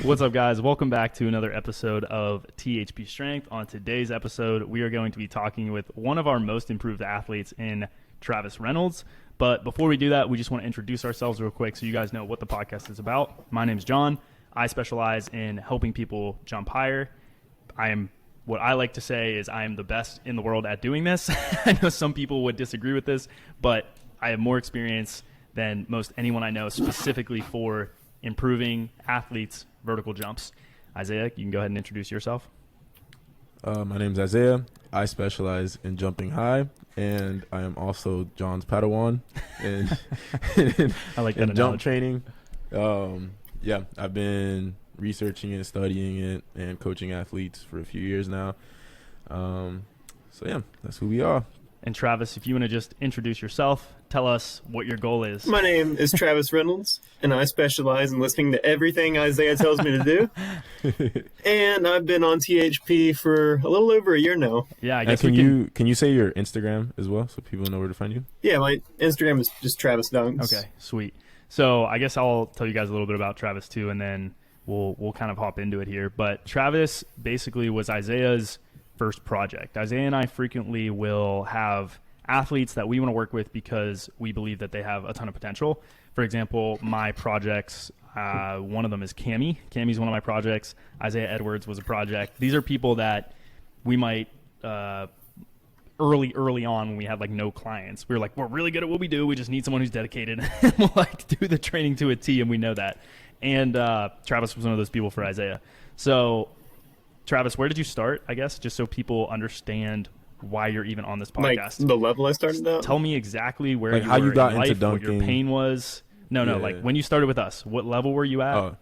What's up, guys? Welcome back to another episode of THP Strength. On today's episode, we are going to be talking with one of our most improved athletes in Travis Reynolds. But before we do that, we just want to introduce ourselves real quick so you guys know what the podcast is about. My name's John. I specialize in helping people jump higher. What I like to say is I am the best in the world at doing this. I know some people would disagree with this, but I have more experience than most anyone I know specifically for improving athletes' vertical jumps. Isaiah, you can go ahead and introduce yourself. My name's Isaiah. I specialize in jumping high, and I am also John's Padawan in, I like that in jump training. I've been researching it, studying it, and coaching athletes for a few years now. That's who we are. And Travis, if you want to just introduce yourself, tell us what your goal is. My name is Travis Reynolds, and I specialize in listening to everything Isaiah tells me to do. And I've been on THP for a little over a year now. Yeah, I guess can you say your Instagram as well so people know where to find you? Yeah, my Instagram is just Travis Dunks. Okay, sweet. So I guess I'll tell you guys a little bit about Travis too, and then we'll kind of hop into it here. But Travis basically was Isaiah's first project. Isaiah and I frequently will have athletes that we want to work with because we believe that they have a ton of potential. For example, my projects, one of them is Cammy. Cammy's one of my projects. Isaiah Edwards was a project. These are people that we might early on when we had like no clients, we were like, we're really good at what we do. We just need someone who's dedicated and will like do the training to a T, and we know that. And Travis was one of those people for Isaiah. So Travis, where did you start, I guess, just so people understand why you're even on this podcast? Like the level I started at? Tell me exactly where like you how were you got in into life, dunking. what your pain was. No, like when you started with us, what level were you at?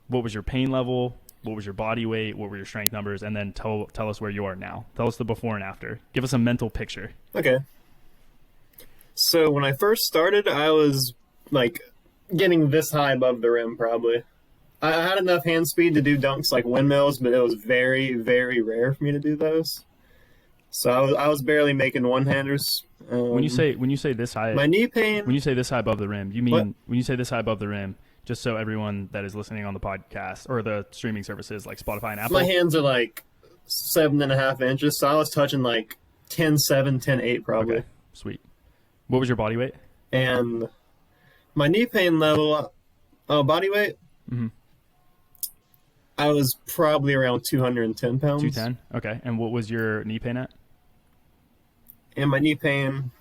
What was your pain level? What was your body weight? What were your strength numbers? And then tell us where you are now. Tell us the before and after. Give us a mental picture. Okay. So when I first started, I was like getting this high above the rim probably. I had enough hand speed to do dunks like windmills, but it was very, very rare for me to do those. So I was barely making one-handers. When you say this high, my knee pain. When you say this high above the rim, you mean what? When you say this high above the rim, just so everyone that is listening on the podcast or the streaming services like Spotify and Apple. My hands are like 7.5 inches, so I was touching like 10.7, 10.8 probably. Okay, sweet. What was your body weight? And my knee pain level, body weight. Mm-hmm. I was probably around 210 pounds. 210? Okay. And what was your knee pain at? And my knee pain,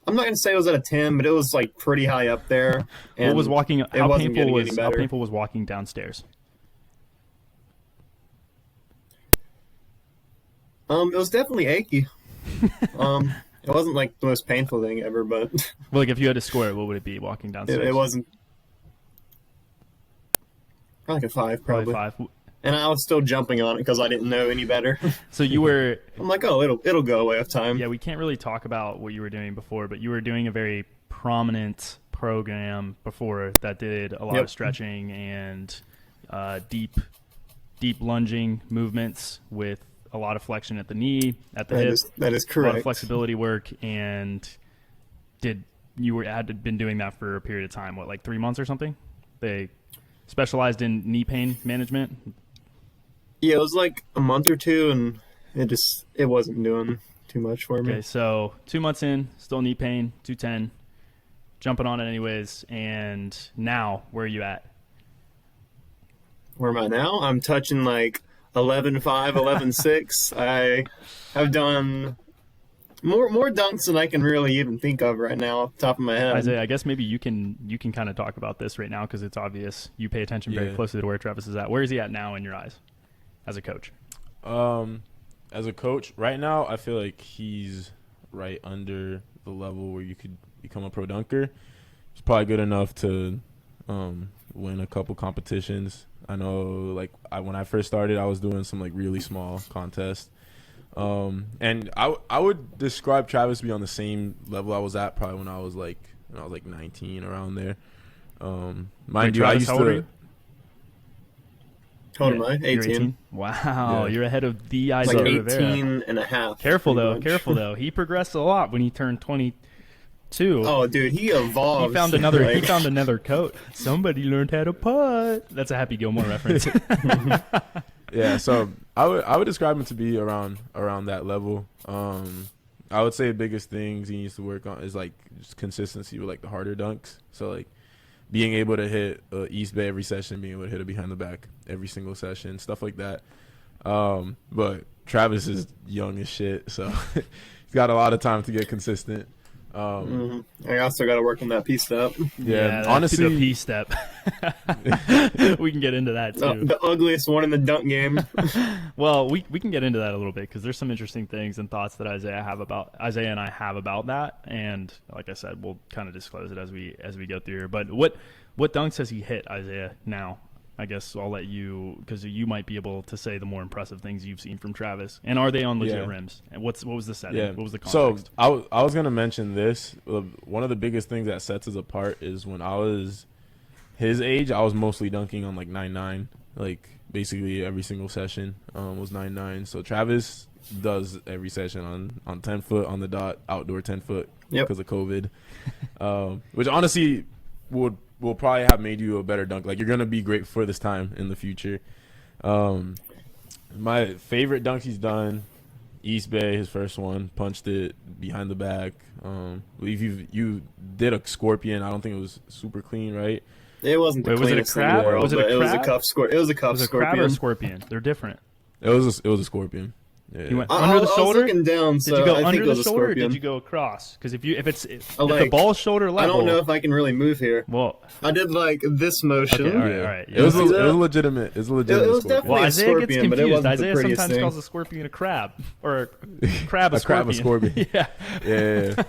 I'm not going to say it was at a 10, but it was like pretty high up there. And what was walking? How how painful was walking downstairs? It was definitely achy. It wasn't like the most painful thing ever, but Well, like if you had to score it, what would it be walking downstairs? it wasn't. Like a 5, probably. 5. And I was still jumping on it because I didn't know any better. So you were... I'm like, oh, it'll go away with time. Yeah, we can't really talk about what you were doing before, but you were doing a very prominent program before that did a lot of stretching and deep lunging movements with a lot of flexion at the knee, at the hip. That is correct. A lot of flexibility work, and had been doing that for a period of time, what, like 3 months or something? They specialized in knee pain management? Yeah, it was like a month or two, and it wasn't doing too much for me. Okay, so 2 months in, still knee pain, 210, jumping on it anyways, and now, where are you at? Where am I now? I'm touching like 11.5, 11.6. I have done more dunks than I can really even think of right now off the top of my head. Isaiah, I guess maybe you can kind of talk about this right now because it's obvious you pay attention very closely to where Travis is at. Where is he at now in your eyes as a coach? As a coach, right now I feel like he's right under the level where you could become a pro dunker. He's probably good enough to win a couple competitions. I know, like when I first started, I was doing some like really small contests. And I would describe Travis to be on the same level I was at probably when I was like 19, around there. Mind you, I used to. How old am I? 18. Wow, you're ahead of the Like Isaiah 18 Rivera. and a half. Careful though. He progressed a lot when he turned 20. 2. Oh, dude, he evolved. He found another coat. Somebody learned how to putt. That's a Happy Gilmore reference. Yeah, so I would describe him to be around that level. I would say the biggest things he needs to work on is like just consistency with like the harder dunks. So like being able to hit East Bay every session, being able to hit it behind the back every single session, stuff like that. But Travis is young as shit, so he's got a lot of time to get consistent. I also got to work on that P step. Yeah, honestly, the P step. We can get into that too. The ugliest one in the dunk game. Well, we can get into that a little bit because there's some interesting things and thoughts that Isaiah and I have about that, and like I said, we'll kind of disclose it as we go through here. But what dunks has he hit, Isaiah? Now, I guess I'll let you, because you might be able to say the more impressive things you've seen from Travis. And are they on legit rims? And what was the setting? Yeah. What was the context? So I was gonna mention this. One of the biggest things that sets us apart is when I was his age, I was mostly dunking on like 9.9. Like basically every single session was 9.9. So Travis does every session on 10 foot on the dot, outdoor 10 foot because of COVID, which honestly will probably have made you a better dunk. Like, you're going to be great for this time in the future. My favorite dunks he's done, East Bay, his first one, punched it behind the back. I believe you did a scorpion. I don't think it was super clean, right? It wasn't the cleanest thing in the world, but it was a cuff scorpion. It was a cuff scorpion. Crab or scorpion? They're different. It was a scorpion. Yeah. You went under the shoulder? I was looking down, so did you go I under think it was the a shoulder or scorpion. did you go across? Because if the ball's shoulder level, I don't know if I can really move here. Well, I did like this motion. Okay, all right. It was legitimate. It was legitimate. It was scorpion. definitely Well, a Isaiah gets scorpion, but it confused. wasn't the Isaiah prettiest sometimes thing. calls a scorpion a crab, or a crab a crab a scorpion. Yeah. Yeah.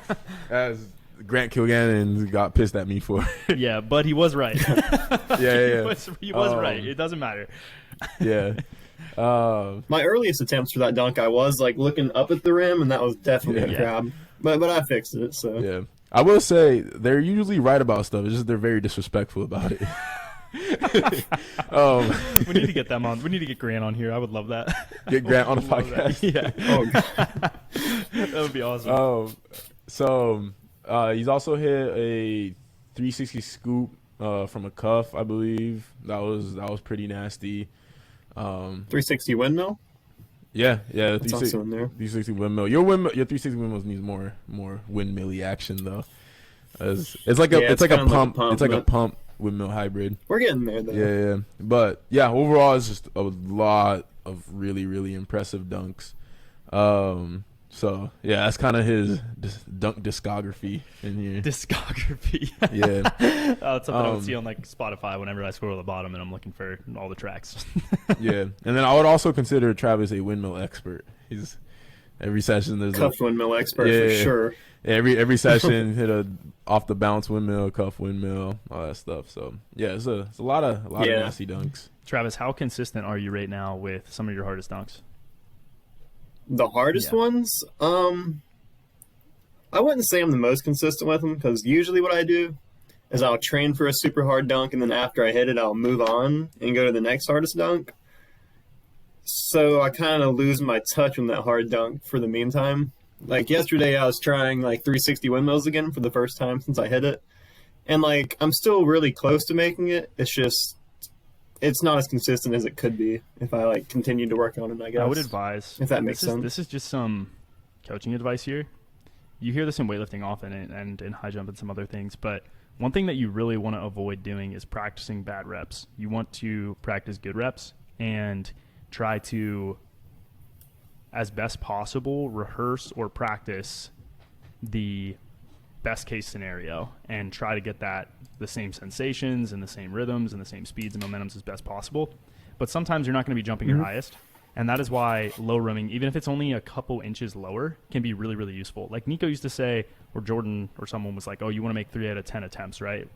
As Grant Kilgannon got pissed at me for. Yeah, but he was right. Yeah. He was right. It doesn't matter. Yeah. My earliest attempts for that dunk, I was like looking up at the rim, and that was definitely a crab. But I fixed it. So yeah, I will say they're usually right about stuff. It's just they're very disrespectful about it. We need to get them on. We need to get Grant on here. I would love that. Get Grant on the podcast. Yeah. Oh, God. That would be awesome. So he's also hit a 360 scoop from a cuff, I believe. That was pretty nasty. 360 windmill. Yeah. That's also in there. 360 windmill. Your 360 windmills needs more windmilly action though. It's like a pump. It's like a pump windmill hybrid. We're getting there though. Yeah. But yeah, overall it's just a lot of really, really impressive dunks. So yeah, that's kind of his dunk discography in here. Discography. Yeah. That's something I would see on like Spotify whenever I scroll to the bottom and I'm looking for all the tracks. Yeah, and then I would also consider Travis a windmill expert. He's every session there's cuff windmill expert for sure. Every session hit a off the bounce windmill, cuff windmill, all that stuff. So yeah, it's a lot of nasty dunks. Travis, how consistent are you right now with some of your hardest dunks? The hardest ones? I wouldn't say I'm the most consistent with them, because usually what I do is I'll train for a super hard dunk, and then after I hit it, I'll move on and go to the next hardest dunk. So I kind of lose my touch on that hard dunk for the meantime. Like yesterday, I was trying like 360 windmills again for the first time since I hit it. And like, I'm still really close to making it. It's just, it's not as consistent as it could be if I like continued to work on it, I guess. I would advise, if that makes sense. This is just some coaching advice here. You hear this in weightlifting often and in high jump and some other things, but one thing that you really want to avoid doing is practicing bad reps. You want to practice good reps and try to, as best possible, rehearse or practice the best case scenario and try to get the same sensations and the same rhythms and the same speeds and momentums as best possible. But sometimes you're not going to be jumping your highest. And that is why low rimming, even if it's only a couple inches lower, can be really, really useful. Like Nico used to say, or Jordan or someone was like, oh, you want to make 3 out of 10 attempts, right?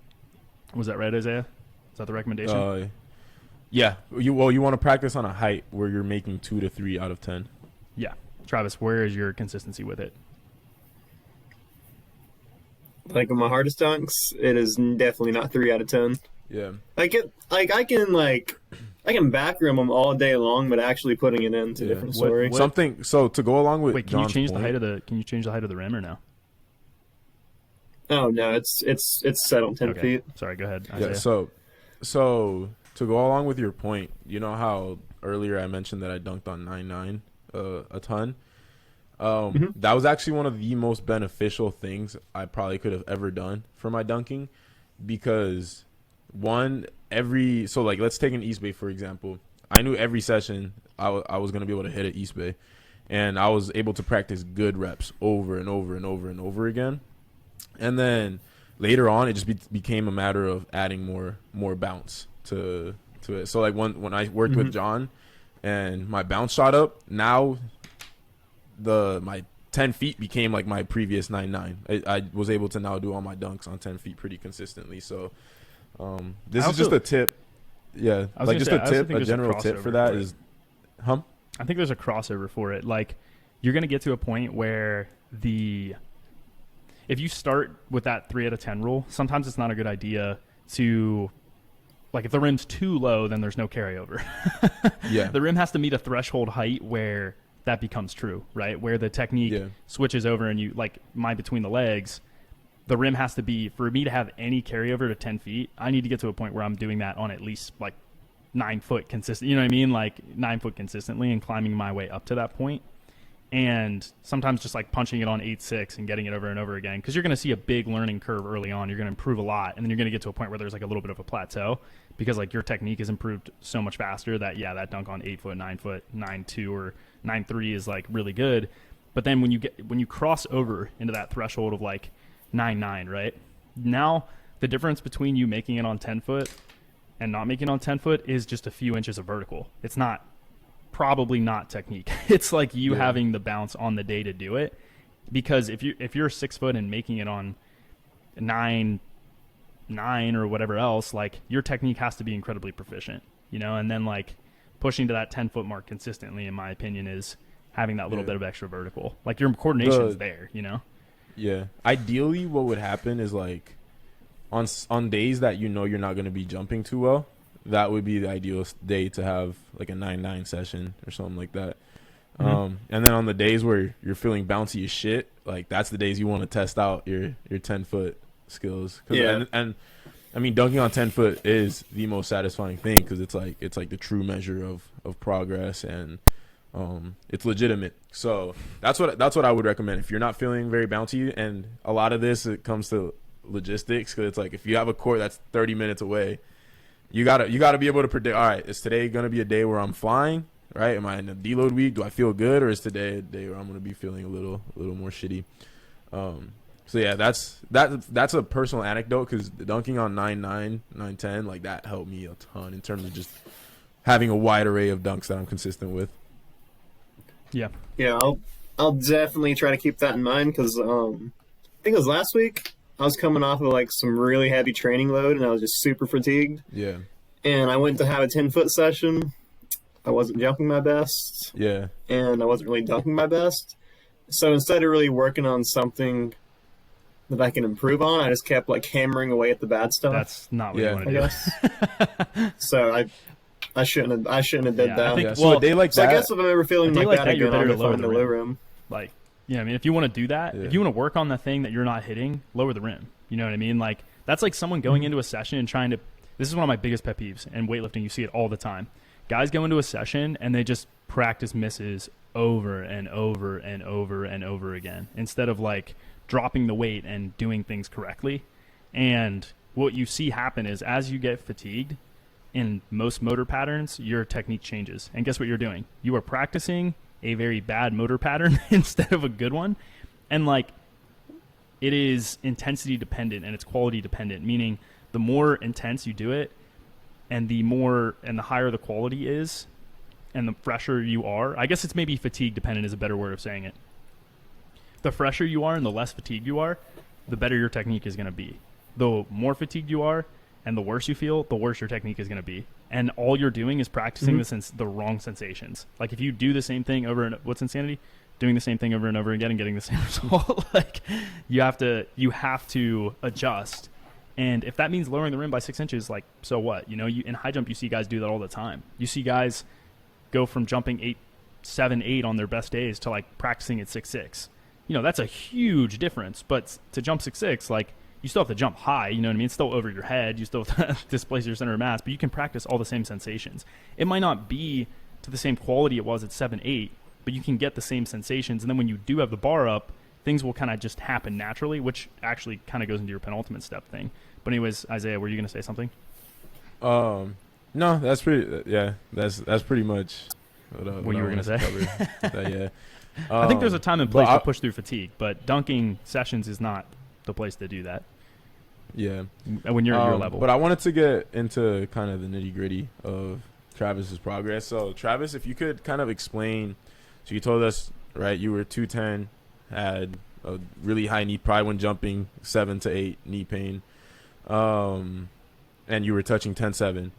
Was that right, Isaiah? Is that the recommendation? Yeah. You want to practice on a height where you're making 2 to 3 out of 10. Yeah. Travis, where is your consistency with it? Like on my hardest dunks, it is definitely not 3 out of 10. Yeah. I can back rim them all day long, but actually putting it into a different story. So to go along with Wait, can you John's change point, the height of the rim or no? Oh no, it's set on 10 Okay. feet. Sorry, go ahead, Yeah. Isaiah. So to go along with your point, you know how earlier I mentioned that I dunked on 9.9 a ton. That was actually one of the most beneficial things I probably could have ever done for my dunking, because let's take an East Bay for example. I knew every session I was going to be able to hit an East Bay, and I was able to practice good reps over and over and over and over again. And then later on, it just became a matter of adding more bounce to it. So like when I worked with John, and my bounce shot up, now my 10 feet became like my previous 9.9. I was able to now do all my dunks on 10 feet pretty consistently. So this is just a tip. Yeah, like just a tip, a general tip for that is, I think there's a crossover for it. Like, you're going to get to a point where if you start with that 3 out of 10 rule, sometimes it's not a good idea to, like, if the rim's too low, then there's no carryover. Yeah. The rim has to meet a threshold height where that becomes true, right? Where the technique switches over and you, like, mine between the legs, the rim has to be, for me to have any carryover to 10 feet, I need to get to a point where I'm doing that on at least, like, 9 foot consistent, you know what I mean? Like 9 foot consistently and climbing my way up to that point. And sometimes just like punching it on 8.6 and getting it over and over again, because you're going to see a big learning curve early on. You're going to improve a lot, and then you're going to get to a point where there's like a little bit of a plateau, because like your technique is improved so much faster that that dunk on 8 foot, 9 foot, 9.2 or 9.3 is like really good. But then when you cross over into that threshold of like 9.9, right? Now the difference between you making it on 10 foot and not making it on 10 foot is just a few inches of vertical. It's probably not technique. It's like you having the bounce on the day to do it. Because if you're 6 foot and making it on 9 or whatever else, like your technique has to be incredibly proficient, you know. And then like pushing to that 10 foot mark consistently, in my opinion, is having that little bit of extra vertical. Like your coordination's there, you know. Yeah. Ideally, what would happen is like on days that you know you're not going to be jumping too well, that would be the ideal day to have like a 9.9 session or something like that. And then on the days where you're feeling bouncy as shit, like that's the days you want to test out your 10 foot skills. And I mean, dunking on 10 foot is the most satisfying thing, because it's like the true measure of progress, and it's legitimate. So that's what I would recommend if you're not feeling very bouncy. And a lot of this, it comes to logistics, because it's like if you have a court that's 30 minutes away, you gotta be able to predict, all right, is today gonna be a day where I'm flying, right? Am I in a deload week? Do I feel good, or is today a day where I'm gonna be feeling a little more shitty? So yeah, that's a personal anecdote, because dunking on 9.9, 9.10, like that helped me a ton in terms of just having a wide array of dunks that I'm consistent with. Yeah, I'll definitely try to keep that in mind, because I think it was last week I was coming off of like some really heavy training load, and I was just super fatigued. Yeah. And I went to have a 10-foot session. I wasn't jumping my best. Yeah. And I wasn't really dunking my best. So instead of really working on something that I can improve on, I just kept like hammering away at the bad stuff. That's not what you want to do. Guess. So I shouldn't have did that. I think, so a day like that, I guess if I'm ever feeling like that you're again, better I'll to lower find the low rim. Like, you know what I mean? If you want to do that, if you want to work on the thing that you're not hitting, lower the rim. You know what I mean? Like, that's like someone going into a session and trying to, this is one of my biggest pet peeves in weightlifting. You see it all the time. Guys go into a session and they just practice misses over and over and over and over again, instead of like dropping the weight and doing things correctly. And what you see happen is, as you get fatigued in most motor patterns, your technique changes. And guess what you're doing? You are practicing a very bad motor pattern instead of a good one. And like, it is intensity dependent and it's quality dependent, meaning the more intense you do it, and the higher the quality is, and the fresher you are. I guess it's maybe fatigue dependent is a better word of saying it. The fresher you are and the less fatigued you are, the better your technique is going to be. The more fatigued you are and the worse you feel, the worse your technique is going to be. And all you're doing is practicing the wrong sensations. Like if you do the same thing over and what's insanity? Doing the same thing over and over again and getting the same result. Like you have to adjust. And if that means lowering the rim by 6 inches, like, so what? You know, in high jump, you see guys do that all the time. You see guys go from jumping 8, 7, 8 on their best days to like practicing at 6'6". that's a huge difference. But to jump 6'6", like, you still have to jump high, you know what I mean? It's still over your head. You still have to displace your center of mass, but you can practice all the same sensations. It might not be to the same quality it was at 7'8", but you can get the same sensations. And then when you do have the bar up, things will kind of just happen naturally, which actually kind of goes into your penultimate step thing. But anyways, Isaiah, were you going to say something? No, that's pretty. Yeah, that's pretty much what you were going to say. Yeah. I think there's a time and place to push through fatigue, but dunking sessions is not the place to do that. Yeah, when you're at your level. But I wanted to get into kind of the nitty gritty of Travis's progress. So Travis, if you could kind of explain. So you told us, right, you were 210, had a really high knee, probably when jumping 7 to 8 knee pain, and you were touching 10.7.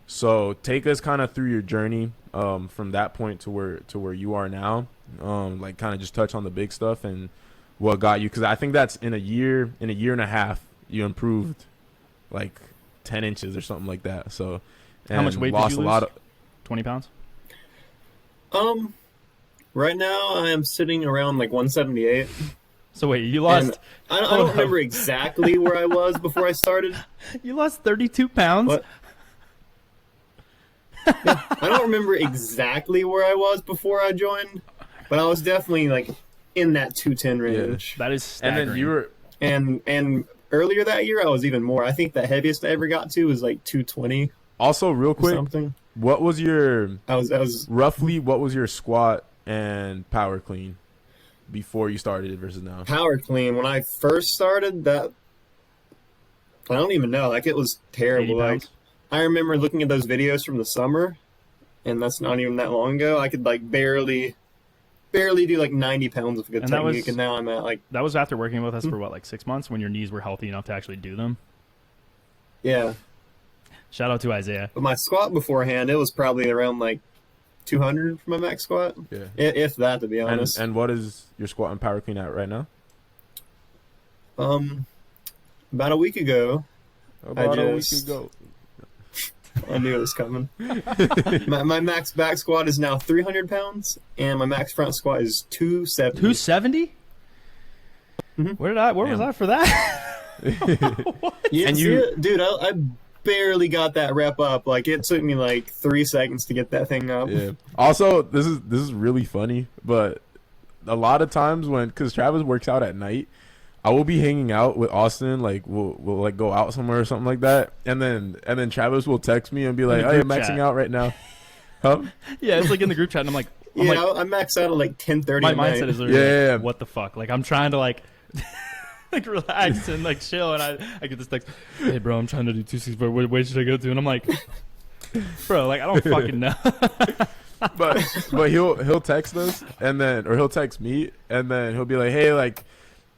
So take us kind of through your journey from that point to where you are now. Like kind of just touch on the big stuff and what got you, because I think that's in a year and a half you improved like 10 inches or something like that. So how much weight did you lose? A lot of 20 pounds. Right now I am sitting around like 178. So wait, you lost? I don't remember exactly where I was before I started. You lost 32 pounds. What? Yeah, I don't remember exactly where I was before I joined, but I was definitely like in that 210 range. Yeah, that is staggering. And then you were and earlier that year I was even more. I think the heaviest I ever got to was like 220. Also, real quick, something. What was your? I was roughly. What was your squat and power clean before you started versus now? Power clean when I first started, that I don't even know. Like, it was terrible. Like, I remember looking at those videos from the summer, and that's not even that long ago. I could like barely do like 90 pounds of good technique, and now I'm at like. That was after working with us for what, like 6 months, when your knees were healthy enough to actually do them. Yeah. Shout out to Isaiah. But my squat beforehand, it was probably around like 200 for my max squat. Yeah. If that, to be honest. And what is your squat and power clean at right now? About a week ago. A week ago. I knew it was coming. my max back squat is now 300 pounds, and my max front squat is 270. 270? Mm-hmm. Where was I for that? Yeah, and dude, I barely got that rep up. Like, it took me like 3 seconds to get that thing up. Yeah. Also, this is really funny, but a lot of times because Travis works out at night, I will be hanging out with Austin, like we'll like go out somewhere or something like that, and then Travis will text me and be like, "Oh, you're maxing out right now." Huh? Yeah, it's like in the group chat, and I max out at like 10:30. My mindset is literally like, what the fuck? Like, I'm trying to like relax and like chill, and I get this text, "Hey bro, I'm trying to do 264. What weight should I go to?" And I'm like, bro, like, I don't fucking know. but he'll text us, or he'll text me, and then he'll be like, "Hey, like,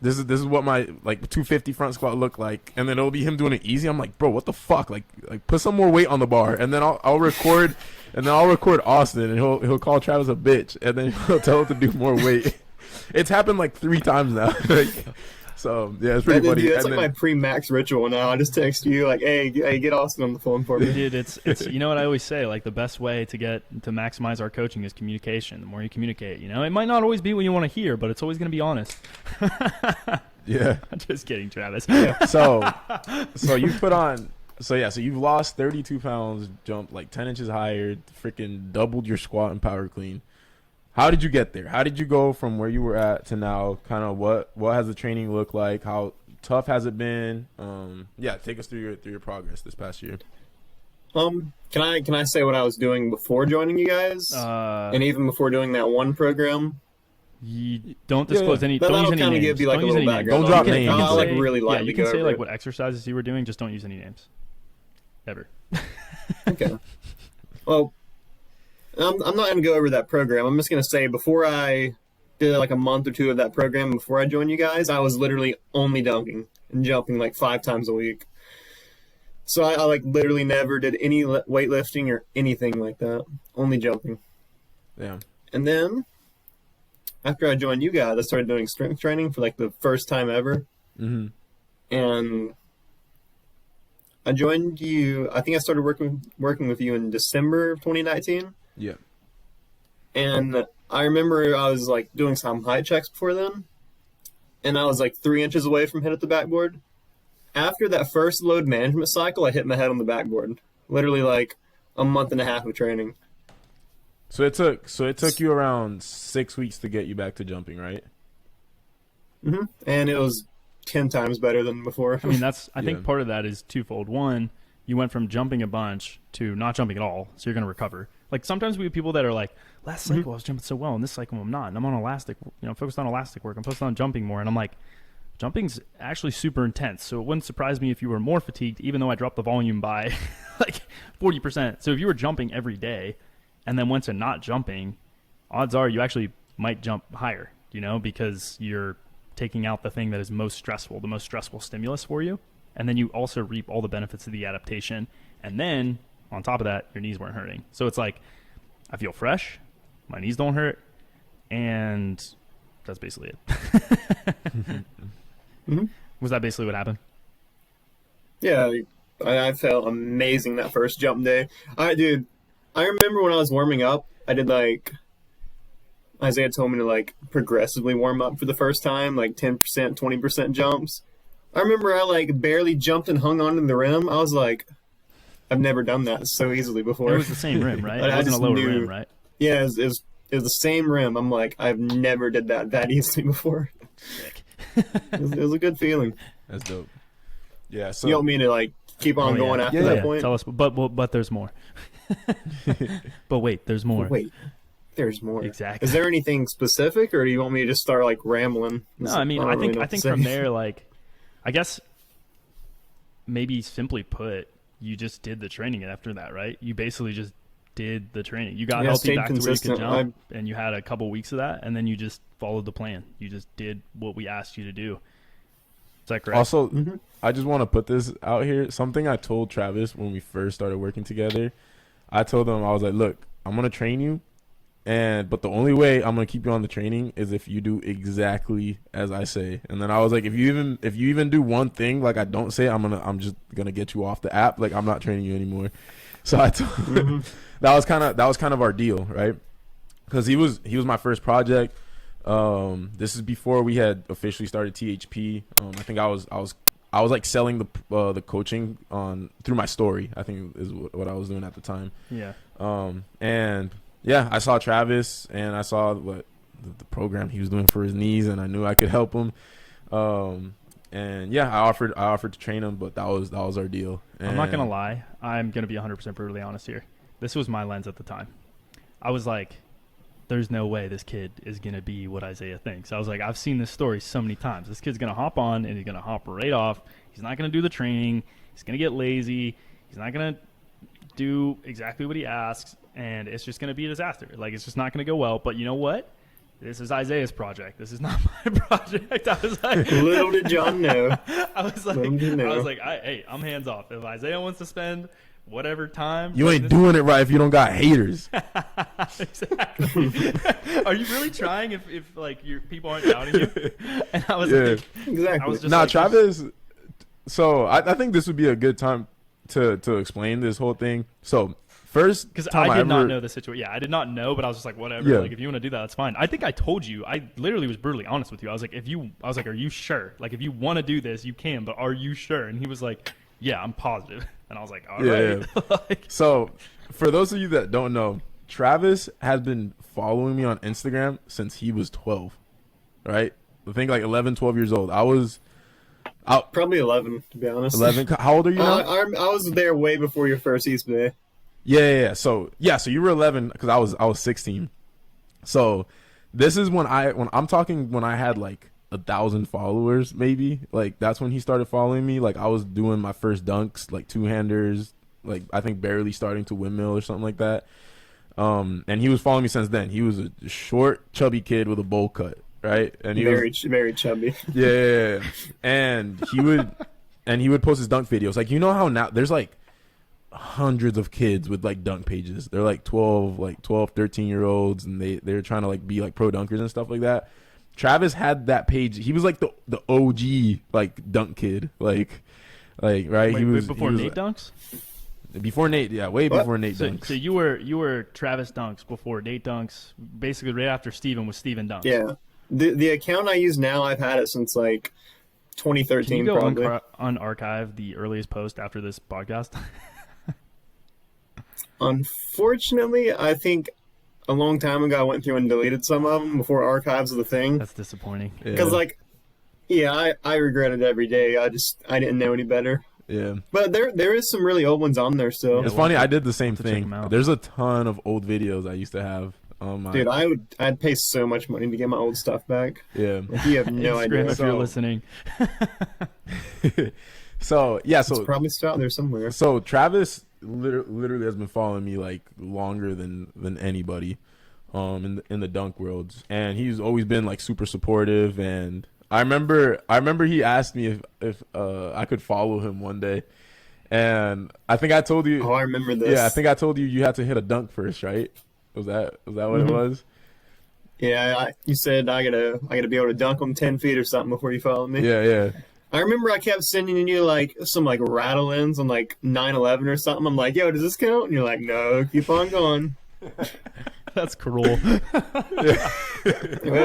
this is what my like 250 front squat look like," and then it'll be him doing it easy. I'm like, bro, what the fuck? Like put some more weight on the bar, and then I'll record, and then I'll record Austin, and he'll call Travis a bitch, and then he'll tell him to do more weight. It's happened like 3 times now. So yeah, it's pretty funny. Dude, that's like my PreMax Ritual now. I just text you like, hey, get Austin on the phone for me. Dude, it's you know what I always say, like, the best way to maximize our coaching is communication. The more you communicate, it might not always be what you want to hear, but it's always going to be honest. Yeah. I'm just kidding, Travis. Yeah. So you put on. So you've lost 32 pounds, jumped like 10 inches higher, freaking doubled your squat and power clean. How did you get there? How did you go from where you were at to now? Kind of what has the training looked like? How tough has it been? Take us through your progress this past year. Can I say what I was doing before joining you guys? And even before doing that one program? You don't disclose any. Don't use any kind of names. give you like a little background. Don't drop names. I'll like really lightly you can go say over like it. what exercises you were doing. Just don't use any names. Ever. Okay. Well, I'm not going to go over that program. I'm just going to say, before I did like a month or 2 of that program, before I joined you guys, I was literally only dunking and jumping like 5 times a week. So I like literally never did any weightlifting or anything like that. Only jumping. Yeah. And then after I joined you guys, I started doing strength training for like the first time ever. Mm-hmm. And I joined you. I think I started working with you in December of 2019. Yeah. And I remember I was like doing some height checks before then, and I was like 3 inches away from hitting the backboard. After that first load management cycle, I hit my head on the backboard. Literally like a month and a half of training. So it took you around 6 weeks to get you back to jumping, right? Mm-hmm. And it was 10 times better than before. I mean, I think part of that is twofold. One, you went from jumping a bunch to not jumping at all, so you're going to recover. Like sometimes we have people that are like, last cycle I was jumping so well, and this cycle I'm not, and I'm on elastic, focused on elastic work. I'm focused on jumping more, and I'm like, jumping's actually super intense, so it wouldn't surprise me if you were more fatigued, even though I dropped the volume by like 40%. So if you were jumping every day and then went to not jumping, odds are you actually might jump higher, because you're taking out the thing that is the most stressful stimulus for you. And then you also reap all the benefits of the adaptation. And then on top of that, your knees weren't hurting. So it's like, I feel fresh, my knees don't hurt, and that's basically it. Mm-hmm. Was that basically what happened? Yeah, I felt amazing that first jump day. I remember when I was warming up, I did Isaiah told me to progressively warm up for the first time, 10%, 20% jumps. I remember I barely jumped and hung onto the rim. I was like, I've never done that so easily before. It was the same rim, right? It wasn't a lower rim, right? Yeah, it was the same rim. I'm like, I've never did that easily before. Sick. It was a good feeling. That's dope. Yeah. So you want me to keep on going after that point? Tell us, but there's more. But wait, there's more. Wait, there's more. Exactly. Is there anything specific, or do you want me to just start rambling? No, I mean, I think from there, I guess maybe simply put, you just did the training after that, right? You basically just did the training. You got healthy back to where you could jump, and you had a couple weeks of that, and then you just followed the plan. You just did what we asked you to do. Is that correct? Also, I just want to put this out here. Something I told Travis when we first started working together, I told him, I was like, look, I'm going to train you, but the only way I'm going to keep you on the training is if you do exactly as I say. And then I was like, if you even do one thing I don't say, I'm just going to get you off the app. I'm not training you anymore. So I told him that was kind of our deal, right? Because he was my first project. This is before we had officially started THP. I think I was selling the coaching through my story, I think is what I was doing at the time. Yeah. And yeah, I saw Travis and I saw what the program he was doing for his knees, and I knew I could help him. And yeah, I offered to train him, but that was our deal. And I'm not gonna lie. I'm gonna be 100% brutally honest here. This was my lens at the time. I was like, there's no way this kid is going to be what Isaiah thinks. I was like, I've seen this story so many times. This kid's going to hop on and he's going to hop right off. He's not going to do the training. He's going to get lazy. He's not going to do exactly what he asks, and it's just going to be a disaster. It's just not going to go well. But you know what? This is Isaiah's project. This is not my project. I was like, little did John know. I was like, hey, I'm hands off. If Isaiah wants to spend whatever time, you ain't doing it right if you don't got haters. Exactly. Are you really trying if your people aren't doubting you? And I was like, exactly. I was just Travis. So I think this would be a good time to explain this whole thing. So first, because I did not know the situation. Yeah, I did not know, but I was just like, whatever. Yeah. If you want to do that, that's fine. I think I told you. I literally was brutally honest with you. I was like, are you sure? If you want to do this, you can, but are you sure? And he was like, yeah, I'm positive. And I was like, all right. Yeah. So for those of you that don't know, Travis has been following me on Instagram since he was 12, right? I think 11, 12 years old. I was probably 11, to be honest. 11. How old are you now? I was there way before your first East Bay. Yeah. So you were 11 because I was 16. So this is when I'm talking when I had 1,000 followers, maybe. That's when he started following me. I was doing my first dunks, two-handers, I think barely starting to windmill or something like that. And he was following me since then. He was a short, chubby kid with a bowl cut, right? And he very chubby. Yeah. And he would post his dunk videos. How now there's hundreds of kids with dunk pages. They're 12, 13-year-olds, and they're trying to be pro dunkers and stuff like that. Travis had that page. He was the OG dunk kid. Right. Wait, he was before Nate dunks. Before Nate, yeah, way before Nate dunks. So you were Travis dunks before Nate dunks. Basically, right after Steven was Steven dunks. Yeah, The account I use now, I've had it since like Can you 2013 go probably. unarchive the earliest post after this podcast? Unfortunately, I think a long time ago I went through and deleted some of them before archives was a thing. That's disappointing. Because like, yeah, I regret it every day. I didn't know any better. Yeah. But there is some really old ones on there still. It's funny. I did the same to check thing. 'em out. There's a ton of old videos I used to have on my. Dude, I'd pay so much money to get my old stuff back. Yeah. Like, you have no Instagram, idea. if you're listening. So yeah. It's So probably still out there somewhere. so Travis literally has been following me like longer than anybody, in the dunk worlds, and he's always been like super supportive. And I remember he asked me if I could follow him one day, and I think I told you. Oh, I remember this. Yeah, I think I told you had to hit a dunk first, right? Was that what it was? Yeah, you said I gotta be able to dunk them 10 feet or something before you follow me. Yeah. I remember I kept sending you like some like rattle-ins on like 9/11 or something. I'm like, yo, does this count? And you're like, no, keep on going. That's cruel. It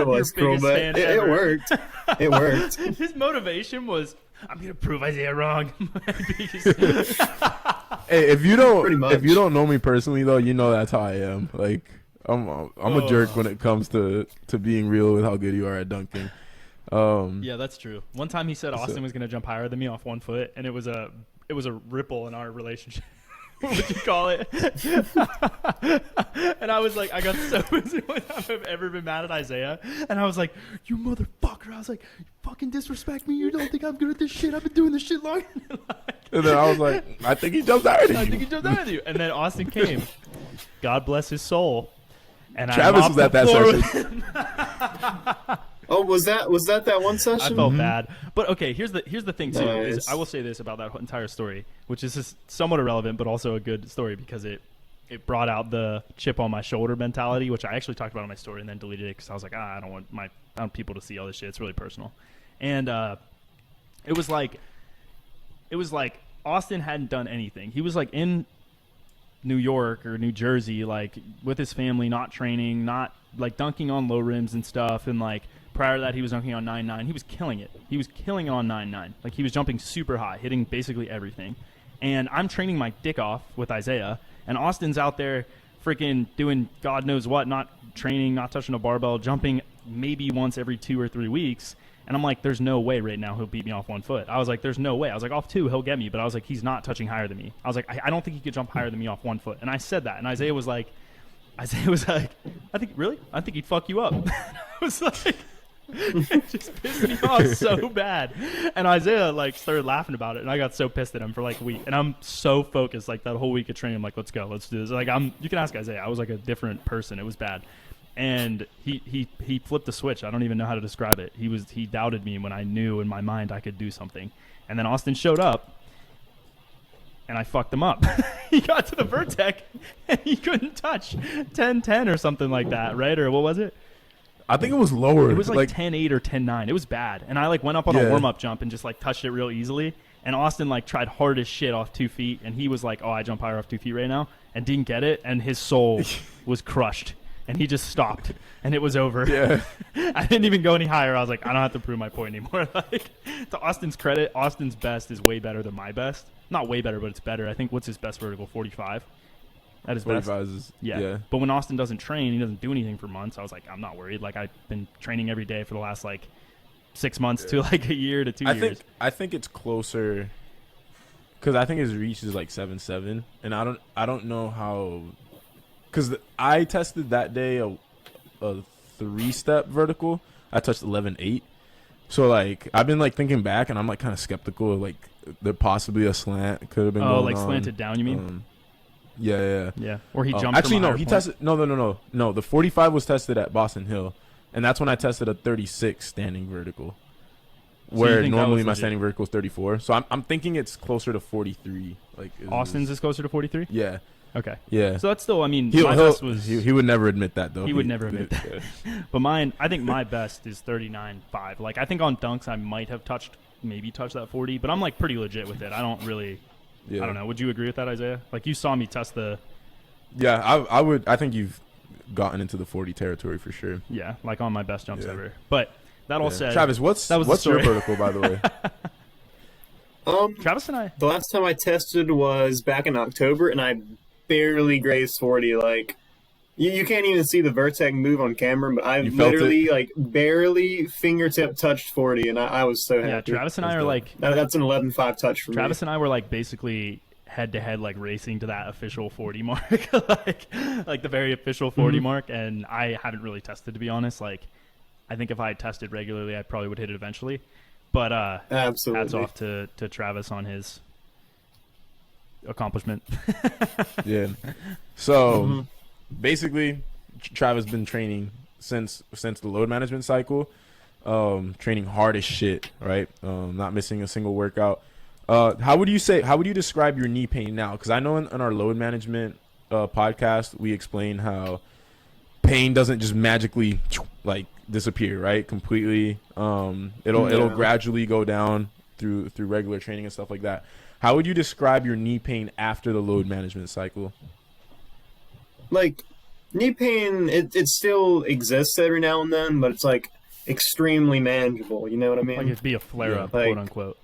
was Your cool, biggest but fan it ever. worked. It worked. His motivation was, I'm gonna prove Isaiah wrong. Hey, if you Pretty much. don't know me personally though, you know that's how I am. Like I'm a jerk when it comes to being real with how good you are at dunking. Yeah, that's true. One time he said Austin was gonna jump higher than me off 1 foot, and it was a ripple in our relationship. What would you call it? And I was like, I got so busy one time I've ever been mad at Isaiah, and I was like, you motherfucker! I was like, you fucking disrespect me. You don't think I'm good at this shit? I've been doing this shit long. And then I was like, I think he jumped higher than you. I think he jumped out of you. And then Austin came. God bless his soul. And Travis I was at that session. Oh, was that one I session? felt bad. But okay, here's the thing too. Is Nice. I will say this about that entire story, which is just somewhat irrelevant, but also a good story because it brought out the chip on my shoulder mentality, which I actually talked about in my story and then deleted it because I was like, I don't want people to see all this shit. It's really personal. And it was like Austin hadn't done anything. He was like in New York or New Jersey, like with his family, not training, not like dunking on low rims and stuff, and like prior to that he was dunking on 9.9. He was killing it. He was killing it on 9.9. Like he was jumping super high, hitting basically everything. And I'm training my dick off with Isaiah, and Austin's out there freaking doing God knows what, not training, not touching a barbell, jumping maybe once every 2 or 3 weeks. And I'm like, there's no way right now he'll beat me off 1 foot. I was like, there's no way. I was like, off 2, he'll get me. But I was like, he's not touching higher than me. I was like, I don't think he could jump higher than me off 1 foot. And I said that. And Isaiah was like, I think he'd fuck you up. I was like, it just pissed me off so bad. And Isaiah like started laughing about it. And I got so pissed at him for like a week. And I'm so focused like that whole week of training. I'm like, let's go, let's do this. Like you can ask Isaiah. I was like a different person. It was bad. And he flipped the switch. I don't even know how to describe it. He doubted me when I knew in my mind I could do something. And then Austin showed up, and I fucked him up. He got to the vertex, and he couldn't touch 10-10 or something like that, right? Or what was it? I think it was lower. It was like 10-8 or 10-9. It was bad. And I like went up on a warm-up jump and just like touched it real easily. And Austin like tried hard as shit off 2 feet, and he was like, oh, I jump higher off 2 feet right now, and didn't get it, and his soul was crushed. And he just stopped, and it was over. Yeah. I didn't even go any higher. I was like, I don't have to prove my point anymore. Like, to Austin's credit, Austin's best is way better than my best. Not way better, but it's better. I think what's his best vertical? 45. That is best. 45 is Yeah. But when Austin doesn't train, he doesn't do anything for months. I was like, I'm not worried. Like I've been training every day for the last like 6 months to like a year to 2 years. I think it's closer because I think his reach is like 7.7, and I don't know how. Because I tested that day a 3-step vertical. I touched 11.8. So, like, I've been, like, thinking back, and I'm, like, kind of skeptical of, like, there possibly a slant could have been going Oh, like on. slanted down, you mean? Yeah. Or he jumped actually, from a no, higher he point. tested. No. The 45 was tested at Boston Hill, and that's when I tested a 36 standing vertical. you Where think that normally was my legit? standing vertical is 34. So I'm thinking it's closer to 43. Like Austin's is closer to 43? Yeah. Okay. Yeah. So that's still, I mean, my best was... He would never admit that, though. He would never admit that. But mine, I think my best is 39.5. Like, I think on dunks I might have touched that 40, but I'm, like, pretty legit with it. I don't really... Yeah. I don't know. Would you agree with that, Isaiah? Like, you saw me test the... Yeah, I would. I think you've gotten into the 40 territory for sure. Yeah, like on my best jumps ever. But that all said, Travis, what's your vertical, by the way? Travis and I. The last time I tested was back in October, and I barely grazed 40. Like, you can't even see the vertex move on camera, but I literally, like, barely fingertip touched 40, and I was so happy. Yeah, Travis and I are like... That's an 11.5 touch for me. Travis and I were, like, basically head-to-head, like, racing to that official 40 mark. like the very official 40 mark, and I haven't really tested, to be honest. Like, I think if I had tested regularly, I probably would hit it eventually. But absolutely, hats off to Travis on his accomplishment. Yeah. So basically, Travis been training since the load management cycle, training hard as shit, right? Not missing a single workout. How would you describe your knee pain now? Because I know in our load management podcast, we explain how pain doesn't just magically like disappear, right? Completely. It'll gradually go down through regular training and stuff like that. How would you describe your knee pain after the load management cycle? Like, knee pain, it still exists every now and then, but it's like extremely manageable. You know what I mean? Like it'd be a flare-up, like, quote unquote.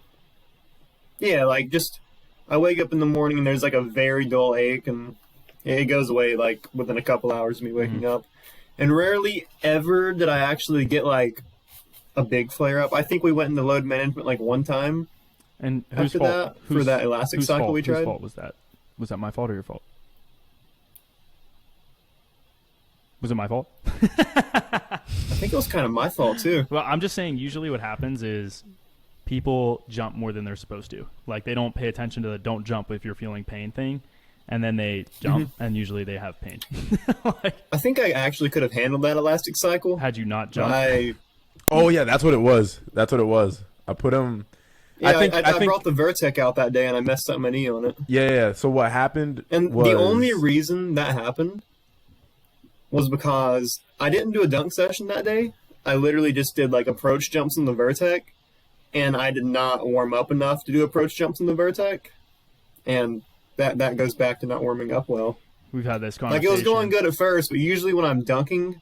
Yeah, like just I wake up in the morning and there's like a very dull ache, and it goes away like within a couple hours of me waking up. And rarely ever did I actually get like a big flare-up. I think we went into load management like one time. And whose after fault? that, for that elastic cycle we tried. Whose fault was that? Was that my fault or your fault? Was it my fault? I think it was kind of my fault too. Well, I'm just saying usually what happens is people jump more than they're supposed to. Like they don't pay attention to the don't jump if you're feeling pain thing. And then they jump, and usually they have pain. Like, I think I actually could have handled that elastic cycle. Had you not jumped? Oh, yeah, that's what it was. I put him... Yeah, I brought the Vertec out that day, and I messed up my knee on it. Yeah. So what happened was... the only reason that happened was because I didn't do a dunk session that day. I literally just did, like, approach jumps in the Vertec, and I did not warm up enough to do approach jumps in the Vertec. And... That goes back to not warming up well. We've had this conversation. Like, it was going good at first, but usually when I'm dunking,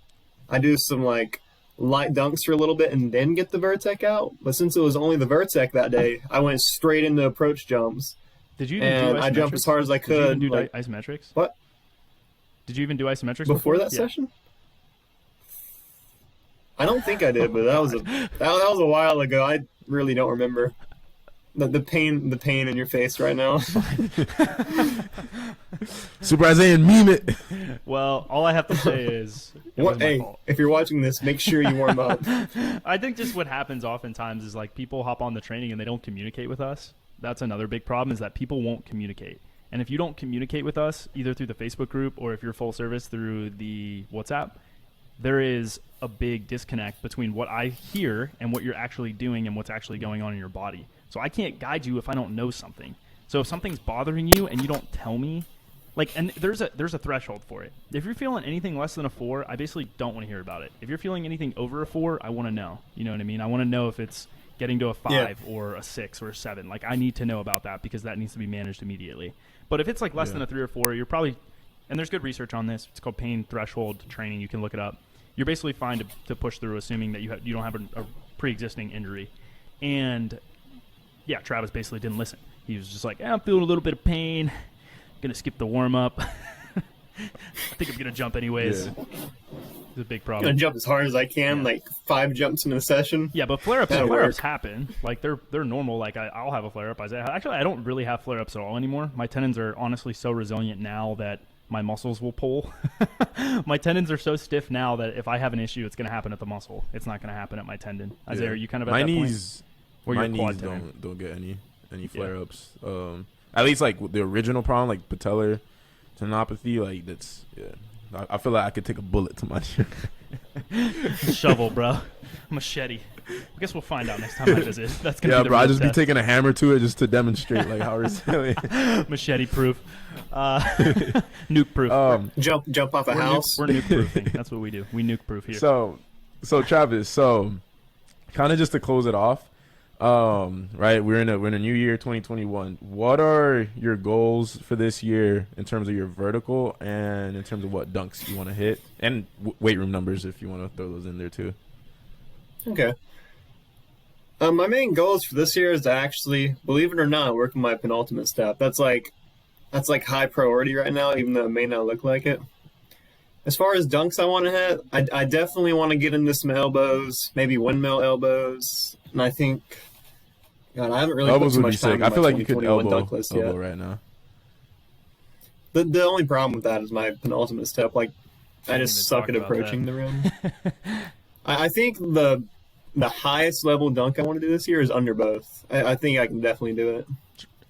I do some, like, light dunks for a little bit and then get the Vertec out. But since it was only the Vertec that day, I went straight into approach jumps. Did you even do isometrics? I jumped as hard as I could. Did you even do isometrics? What? Did you even do isometrics before that session? I don't think I did, but that was a while ago. I really don't remember. The pain in your face right now. Super Isaiah meme it. Well, all I have to say is if you're watching this, make sure you warm up. I think just what happens oftentimes is like people hop on the training and they don't communicate with us. That's another big problem, is that people won't communicate. And if you don't communicate with us, either through the Facebook group or if you're full service through the WhatsApp, there is a big disconnect between what I hear and what you're actually doing and what's actually going on in your body. So I can't guide you if I don't know something. So if something's bothering you and you don't tell me, like, and there's a threshold for it. If you're feeling anything less than a 4, I basically don't want to hear about it. If you're feeling anything over a 4, I want to know. You know what I mean? I want to know if it's getting to a 5 or a 6 or a 7. Like, I need to know about that because that needs to be managed immediately. But if it's like less than a 3 or 4, you're probably, and there's good research on this. It's called pain threshold training. You can look it up. You're basically fine to push through, assuming that you don't have a pre-existing injury. And yeah, Travis basically didn't listen. He was just like, I'm feeling a little bit of pain. Gonna skip the warm-up. I think I'm gonna jump anyways. Yeah. It's a big problem. I'm gonna jump as hard as I can, like 5 jumps in a session. Yeah, but flare-ups happen. Like they're normal. Like I'll have a flare-up. Actually, I don't really have flare-ups at all anymore. My tendons are honestly so resilient now that my muscles will pull. My tendons are so stiff now that if I have an issue, it's gonna happen at the muscle. It's not gonna happen at my tendon. Isaiah, are you kind of at that point? My knees don't get any flare-ups. At least like the original problem, like patellar tendinopathy, like that's I feel like I could take a bullet to my shovel, bro. Machete. I guess we'll find out next time I visit. That's gonna be bro. I just be taking a hammer to it just to demonstrate like how resilient. Machete proof, nuke proof. Jump off a house. We're nuke proofing. That's what we do. We nuke proof here. So Travis. So kind of just to close it off. Right, we're in a new year, 2021. What are your goals for this year in terms of your vertical and in terms of what dunks you want to hit, and weight room numbers if you want to throw those in there too? Okay. My main goals for this year is to actually, believe it or not, work on my penultimate step. That's like high priority right now, even though it may not look like it. As far as dunks I want to hit, I definitely want to get into some elbows, maybe windmill elbows. And I think, God, I haven't really Elbows put too would be much time sick. into I my feel like you could 2021 dunk list elbow yet. right now. The only problem with that is my penultimate step. Like, I Didn't just even suck talk at about approaching that. the rim. I think the highest level dunk I want to do this year is under both. I think I can definitely do it.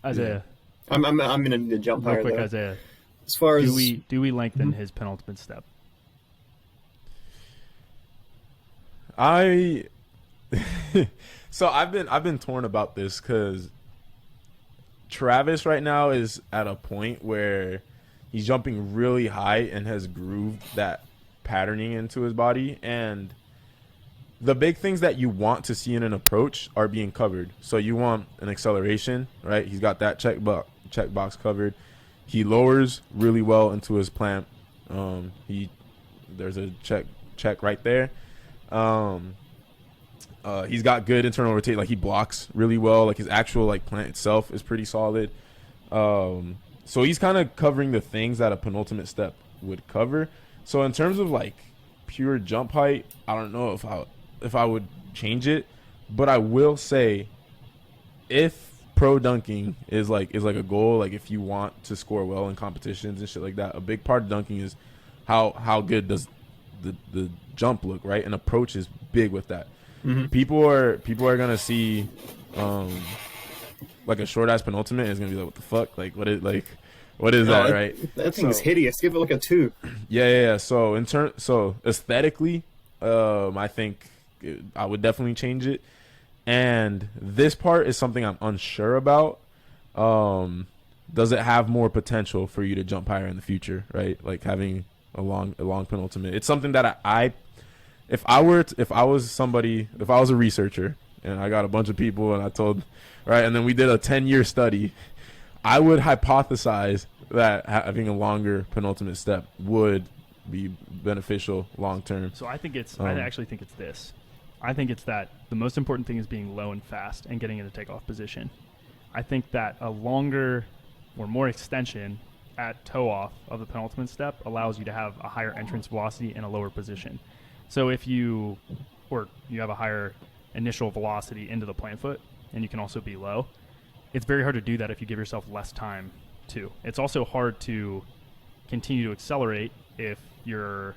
Isaiah, I'm gonna need to jump real higher quick, though. Isaiah, As far as do we lengthen his penultimate step? So I've been torn about this because Travis right now is at a point where he's jumping really high and has grooved that patterning into his body, and the big things that you want to see in an approach are being covered. So you want an acceleration, right? He's got that check box covered. He lowers really well into his plant. There's a check right there. He's got good internal rotate. Like, he blocks really well. Like, his actual like plant itself is pretty solid. So he's kind of covering the things that a penultimate step would cover. So in terms of like pure jump height, I don't know if I would change it, but I will say, if pro dunking is like a goal, like if you want to score well in competitions and shit like that, a big part of dunking is how good does the jump look, right? And approach is big with that. Mhm. People are gonna see like a short ass penultimate and is gonna be like, what the fuck? Like, what is that, right? That thing's hideous. Give it like a 2. Yeah. So aesthetically, I think I would definitely change it. And this part is something I'm unsure about. Does it have more potential for you to jump higher in the future, right? Like having a long penultimate. It's something that if I was a researcher and I got a bunch of people and I told, right, and then we did a 10-year study, I would hypothesize that having a longer penultimate step would be beneficial long term. So I actually think it's this. I think it's that the most important thing is being low and fast and getting into takeoff position. I think that a longer or more extension at toe off of the penultimate step allows you to have a higher entrance velocity in a lower position. So if you have a higher initial velocity into the plant foot, and you can also be low, it's very hard to do that if you give yourself less time too. It's also hard to continue to accelerate if you're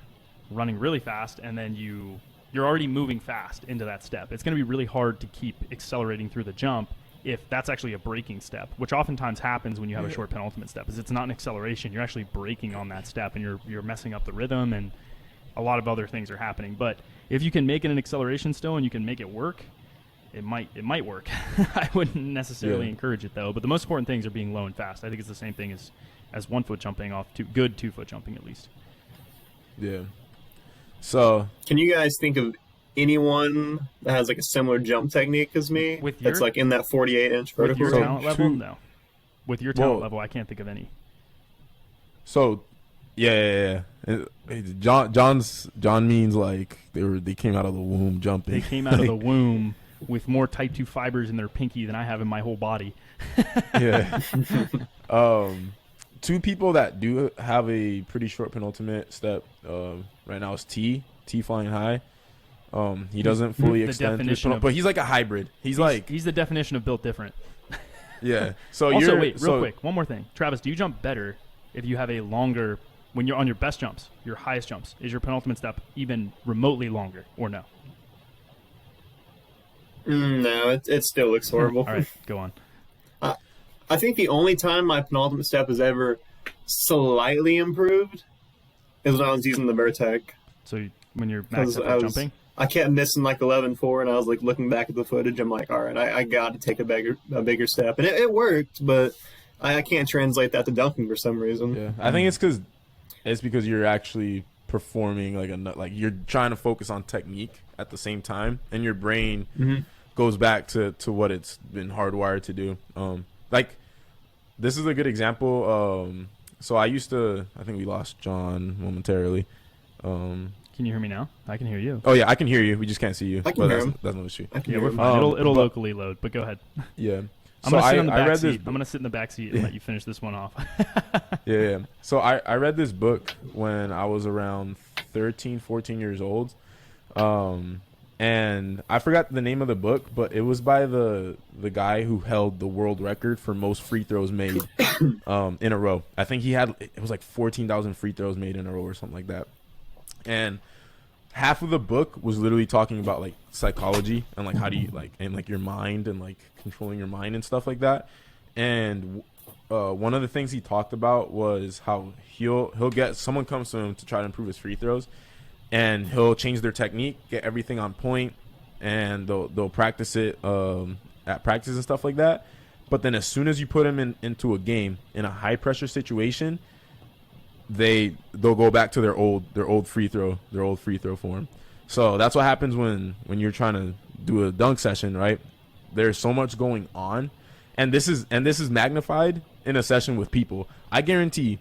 running really fast and then you're already moving fast into that step. It's going to be really hard to keep accelerating through the jump if that's actually a braking step, which oftentimes happens when you have a short penultimate step. Is it's not an acceleration, you're actually braking on that step, and you're messing up the rhythm, and a lot of other things are happening. But if you can make it an acceleration still and you can make it work, it might work. I wouldn't necessarily encourage it though. But the most important things are being low and fast. I think it's the same thing as 1 foot jumping off good 2 foot jumping at least. Yeah. So Can you guys think of anyone that has like a similar jump technique as me? That's like in that 48-inch vertical with your range? talent level? No. With your talent level, I can't think of any. So, yeah. John means like they came out of the womb jumping. They came out of the womb with more type 2 fibers in their pinky than I have in my whole body. Yeah. Two people that do have a pretty short penultimate step right now is T flying high. He doesn't fully extend his but he's like a hybrid. He's the definition of built different. Yeah. So also, wait, real quick, one more thing. Travis, do you jump better if you have a longer, when you're on your best jumps, your highest jumps, is your penultimate step even remotely longer or no? No, it still looks horrible. All right, go on. I think the only time my penultimate step has ever slightly improved is when I was using the Vertec. So when you're max up jumping? I kept missing like 11.4, and I was like looking back at the footage. I'm like, all right, I got to take a bigger step, and it worked, but I can't translate that to dunking for some reason. Yeah, I think it's because you're actually performing like you're trying to focus on technique at the same time, and your brain goes back to what it's been hardwired to do. Like this is a good example. So I think we lost John momentarily. Can you hear me now? I can hear you. Oh yeah, I can hear you. We just can't see you. I can hear him. That's no issue. Yeah, we're fine. It'll locally load, but go ahead. Yeah. I'm gonna sit on the back seat. I'm gonna sit in the back seat and let you finish this one off. Yeah. So I read this book when I was around 13, 14 years old. And I forgot the name of the book, but it was by the guy who held the world record for most free throws made in a row. I think it was like 14,000 free throws made in a row or something like that. And half of the book was literally talking about like psychology and like how do you like your mind and like controlling your mind and stuff like that. And one of the things he talked about was how he'll get someone comes to him to try to improve his free throws, and he'll change their technique, get everything on point, and they'll practice it at practice and stuff like that. But then as soon as you put him into a game in a high pressure situation, they'll go back to their old free throw form. So that's what happens when you're trying to do a dunk session, right? There's so much going on, and this is magnified in a session with people. I guarantee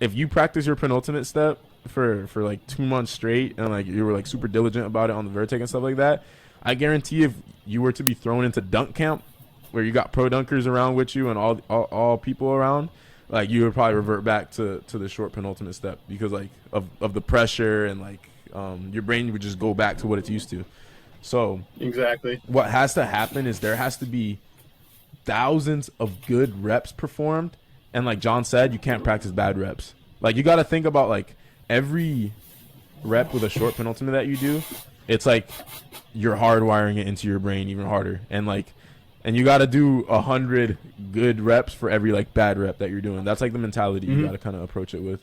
if you practice your penultimate step for like 2 months straight and like you were like super diligent about it on the vertex and stuff like that, I guarantee if you were to be thrown into dunk camp where you got pro dunkers around with you and all people around, like you would probably revert back to the short penultimate step because like of the pressure and like your brain would just go back to what it's used to. So exactly what has to happen is there has to be thousands of good reps performed, and like John said, you can't practice bad reps. Like you got to think about like every rep with a short penultimate that you do, it's like you're hardwiring it into your brain even harder, and you got to do 100 good reps for every like bad rep that you're doing. That's like the mentality you got to kind of approach it with.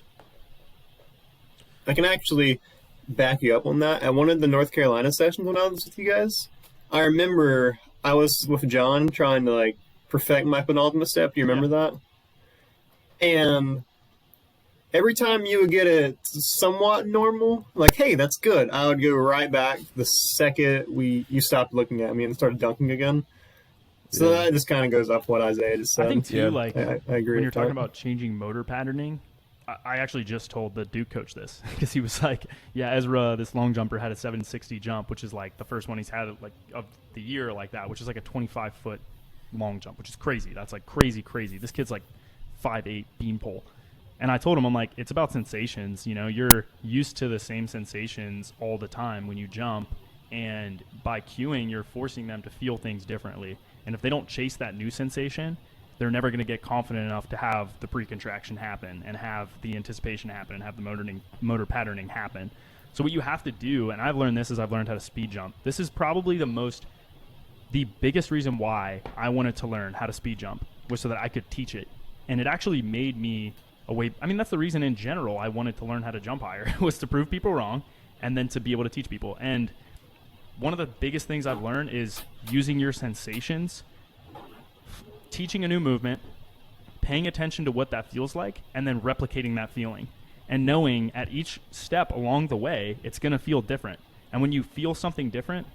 I can actually back you up on that. At one of the North Carolina sessions when I was with you guys, I remember I was with John trying to like perfect my penultimate step. Do you remember that? And every time you would get it somewhat normal, like, hey, that's good, I would go right back the second you stopped looking at me and started dunking again. So that just kind of goes off what Isaiah just said. I think, too, like, I agree when you're with talking that. about changing motor patterning, I actually just told the Duke coach this because he was like, yeah, Ezra, this long jumper, had a 760 jump, which is like the first one he's had like of the year like that, which is like a 25-foot long jump, which is crazy. That's like crazy. This kid's like 5'8" beanpole. And I told him, I'm like, it's about sensations. You know, you're used to the same sensations all the time when you jump. And by cueing, you're forcing them to feel things differently. And if they don't chase that new sensation, they're never going to get confident enough to have the pre-contraction happen and have the anticipation happen and have the motor patterning happen. So what you have to do, and I've learned this as I've learned how to speed jump. This is probably the biggest reason why I wanted to learn how to speed jump was so that I could teach it. And it actually made me that's the reason in general I wanted to learn how to jump higher was to prove people wrong and then to be able to teach people. And one of the biggest things I've learned is using your sensations, teaching a new movement, paying attention to what that feels like, and then replicating that feeling. And knowing at each step along the way, it's going to feel different. And when you feel something different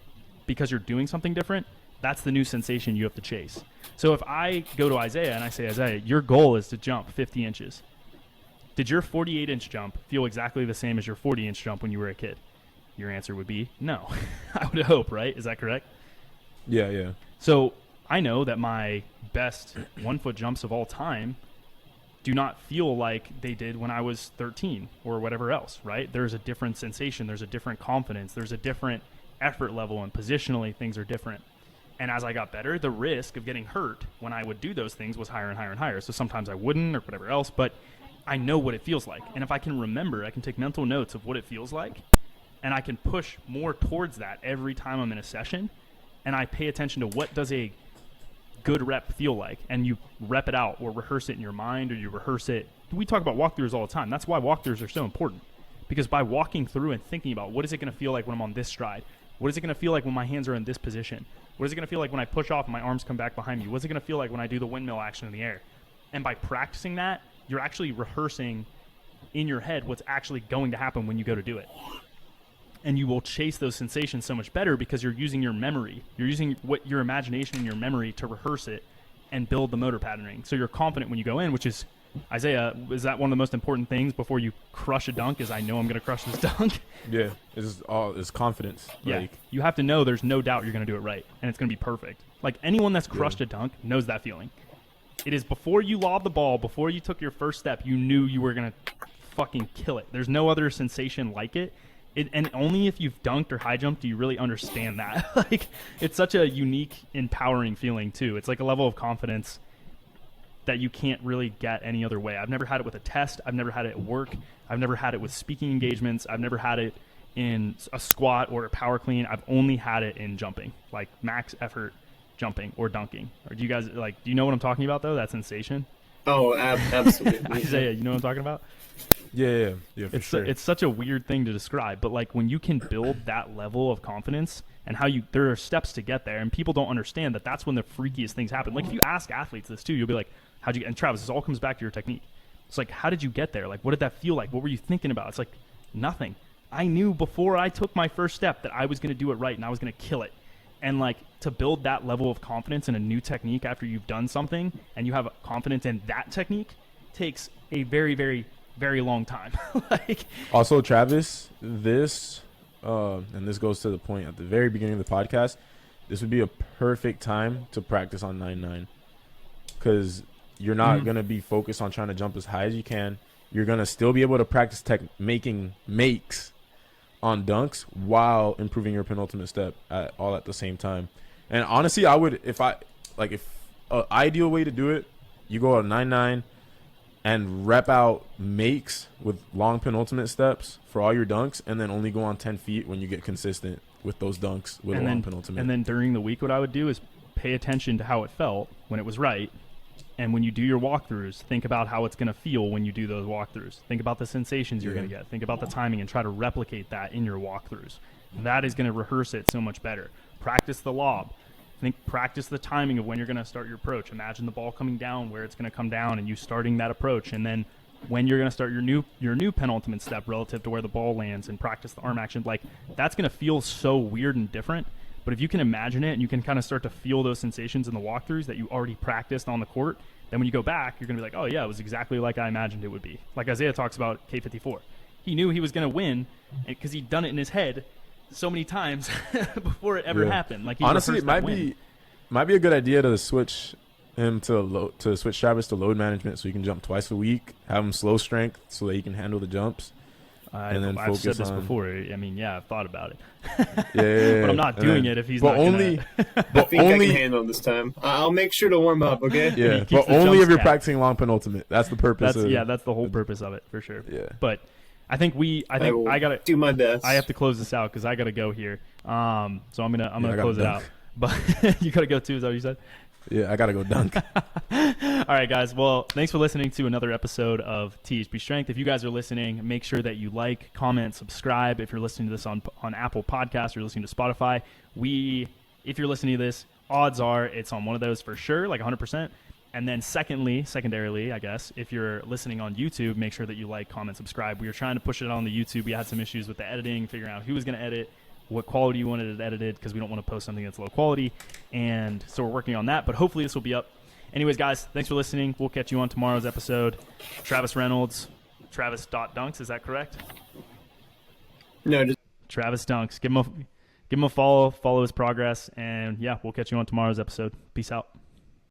because you're doing something different, that's the new sensation you have to chase. So if I go to Isaiah and I say, Isaiah, your goal is to jump 50 inches. Did your 48-inch jump feel exactly the same as your 40-inch jump when you were a kid? Your answer would be no. I would hope, right? Is that correct? Yeah. So I know that my best 1-foot jumps of all time do not feel like they did when I was 13 or whatever else, right? There's a different sensation. There's a different confidence. There's a different effort level, and positionally things are different. And as I got better, the risk of getting hurt when I would do those things was higher and higher and higher. So sometimes I wouldn't or whatever else, but I know what it feels like. And if I can remember, I can take mental notes of what it feels like, and I can push more towards that every time I'm in a session, and I pay attention to what does a good rep feel like, and you rep it out or rehearse it in your mind, or you rehearse it. We talk about walkthroughs all the time. That's why walkthroughs are so important, because by walking through and thinking about what is it going to feel like when I'm on this stride, what is it going to feel like when my hands are in this position, what is it going to feel like when I push off and my arms come back behind me, what's it going to feel like when I do the windmill action in the air. And by practicing that, you're actually rehearsing in your head what's actually going to happen when you go to do it. and you will chase those sensations so much better because you're using your memory. You're using your imagination and your memory to rehearse it and build the motor patterning. So you're confident when you go in, which is, Isaiah, is that one of the most important things before you crush a dunk is I know I'm going to crush this dunk? Yeah, it's confidence. Yeah, Like, you have to know there's no doubt you're going to do it right, and it's going to be perfect. Like anyone that's crushed a dunk knows that feeling. It is before you lob the ball, before you took your first step, you knew you were going to fucking kill it. There's no other sensation like it. And only if you've dunked or high jumped do you really understand that. Like, it's such a unique, empowering feeling, too. It's like a level of confidence that you can't really get any other way. I've never had it with a test. I've never had it at work. I've never had it with speaking engagements. I've never had it in a squat or a power clean. I've only had it in jumping, like max effort jumping or dunking. Or do you guys, like, do you know what I'm talking about, though, that sensation? Oh, absolutely. Isaiah, you know what I'm talking about? yeah, for It's sure. it's such a weird thing to describe, but like when you can build that level of confidence and there are steps to get there, and people don't understand that that's when the freakiest things happen. Like if you ask athletes this too, you'll be like, how'd you get, and Travis, this all comes back to your technique. It's like, how did you get there? Like, what did that feel like? What were you thinking about? It's like, nothing. I knew before I took my first step that I was going to do it right and I was going to kill it. And like to build that level of confidence in a new technique after you've done something and you have confidence in that technique takes a very, very, very long time. Like, Also, Travis, this and this goes to the point at the very beginning of the podcast, this would be a perfect time to practice on 9-9 because you're not going to be focused on trying to jump as high as you can. You're going to still be able to practice making makes on dunks while improving your penultimate step all at the same time. And honestly, I would, if an ideal way to do it, you go on 9-9 and rep out makes with long penultimate steps for all your dunks, and then only go on 10 feet when you get consistent with those dunks with a long penultimate. And then during the week, what I would do is pay attention to how it felt when it was right. And when you do your walkthroughs, think about how it's going to feel when you do those walkthroughs. Think about the sensations you're going to get. Think about the timing and try to replicate that in your walkthroughs. That is going to rehearse it so much better. Practice the lob. Practice the timing of when you're going to start your approach. Imagine the ball coming down, where it's going to come down, and you starting that approach. And then when you're going to start your new penultimate step relative to where the ball lands, and practice the arm action. Like, that's going to feel so weird and different. But if you can imagine it and you can kind of start to feel those sensations in the walkthroughs that you already practiced on the court, then when you go back, you're going to be like, oh, yeah, it was exactly like I imagined it would be. Like Isaiah talks about K54. He knew he was going to win because he'd done it in his head so many times before it ever happened. Like, honestly, it might be a good idea to switch him to switch Travis to load management so he can jump twice a week, have him slow strength so that he can handle the jumps. I've said this before. I mean, yeah, I've thought about it. Yeah, but I'm not doing it if he's but not only. I think I can handle this time. I'll make sure to warm up. Okay. Yeah, but only if you're practicing long penultimate. That's the purpose. That's the whole purpose of it for sure. Yeah. But I think I gotta do my best. I have to close this out because I gotta go here. So I'm gonna close it out. But you gotta go too. Is that what you said? Yeah, I gotta go dunk. All right, guys. Well, thanks for listening to another episode of THP Strength. If you guys are listening, make sure that you like, comment, subscribe. If you're listening to this on Apple Podcasts or listening to Spotify, if you're listening to this, odds are it's on one of those for sure, like 100%. And then secondarily, I guess, if you're listening on YouTube, make sure that you like, comment, subscribe. We were trying to push it on the YouTube. We had some issues with the editing, figuring out who was going to edit, what quality you wanted it edited, because we don't want to post something that's low quality. And so we're working on that, but hopefully this will be up. Anyways, guys, thanks for listening. We'll catch you on tomorrow's episode. Travis Reynolds, Travis.dunks, is that correct? No, just Travis Dunks. Give him a follow his progress, and yeah, we'll catch you on tomorrow's episode. Peace out.